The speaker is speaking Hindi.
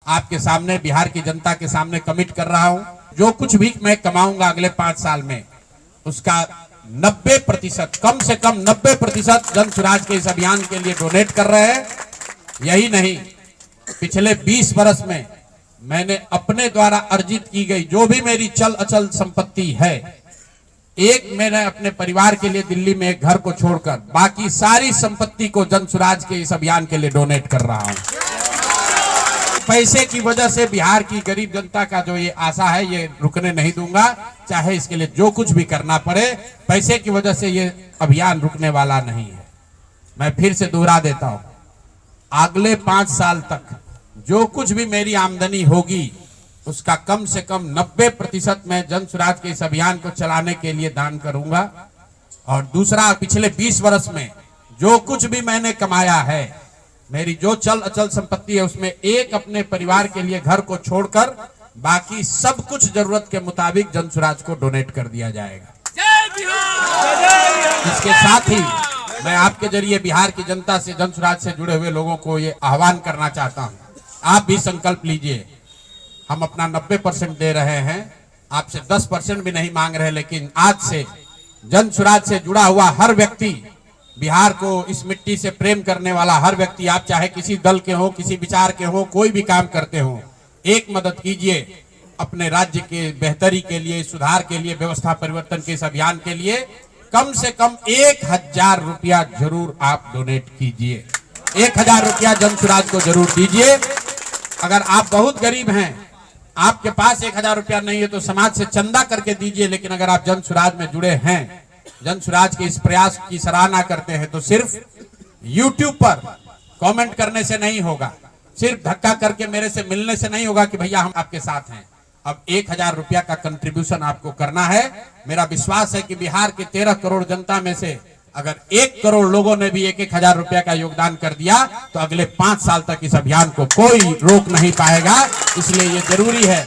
आपके सामने, बिहार की जनता के सामने कमिट कर रहा हूं। जो कुछ भी मैं कमाऊंगा अगले 5 साल में, उसका 90%, कम से कम 90% जन स्वराज के इस अभियान के लिए डोनेट कर रहे हैं। यही नहीं, पिछले 20 वर्ष में मैंने अपने द्वारा अर्जित की गई जो भी मेरी चल अचल संपत्ति है, मैंने अपने परिवार के लिए दिल्ली में एक घर को छोड़कर बाकी सारी संपत्ति को जन स्वराज के इस अभियान के लिए डोनेट कर रहा हूं। पैसे की वजह से बिहार की गरीब जनता का जो ये आशा है, ये रुकने नहीं दूंगा, चाहे इसके लिए जो कुछ भी करना पड़े। पैसे की वजह से ये अभियान रुकने वाला नहीं है। मैं फिर से दोहरा देता हूं, अगले 5 साल तक जो कुछ भी मेरी आमदनी होगी, उसका कम से कम 90% मैं जन स्वराज के इस अभियान को चलाने के लिए दान करूंगा। और दूसरा, पिछले 20 वर्ष में जो कुछ भी मैंने कमाया है, मेरी जो चल अचल संपत्ति है, उसमें अपने परिवार के लिए घर को छोड़कर बाकी सब कुछ जरूरत के मुताबिक जन स्वराज को डोनेट कर दिया जाएगा। इसके साथ ही मैं आपके जरिए बिहार की जनता से, जन स्वराज से जुड़े हुए लोगों को ये आह्वान करना चाहता हूं, आप भी संकल्प लीजिए। हम अपना 90% दे रहे हैं, आपसे 10% भी नहीं मांग रहे, लेकिन आज से जन स्वराज से जुड़ा हुआ हर व्यक्ति, बिहार को इस मिट्टी से प्रेम करने वाला हर व्यक्ति, आप चाहे किसी दल के हो, किसी विचार के हो, कोई भी काम करते हो, एक मदद कीजिए अपने राज्य के बेहतरी के लिए, सुधार के लिए, व्यवस्था परिवर्तन के इस अभियान के लिए। कम से कम 1000 रुपया जरूर आप डोनेट कीजिए। 1000 रुपया जन स्वराज को जरूर दीजिए। अगर आप बहुत गरीब हैं, आपके पास 1000 रुपया नहीं है, तो समाज से चंदा करके दीजिए। लेकिन अगर आप जन स्वराज में जुड़े हैं, जन स्वराज के इस प्रयास की सराहना करते हैं, तो सिर्फ YouTube पर कमेंट करने से नहीं होगा, सिर्फ धक्का करके मेरे से मिलने से नहीं होगा कि भैया हम आपके साथ हैं। अब 1000 रुपया का कंट्रीब्यूशन आपको करना है। मेरा विश्वास है कि बिहार के 13 करोड़ जनता में से अगर 1 करोड़ लोगों ने भी 1000 रुपया का योगदान कर दिया, तो अगले 5 साल तक इस अभियान को कोई रोक नहीं पाएगा। इसलिए ये जरूरी है।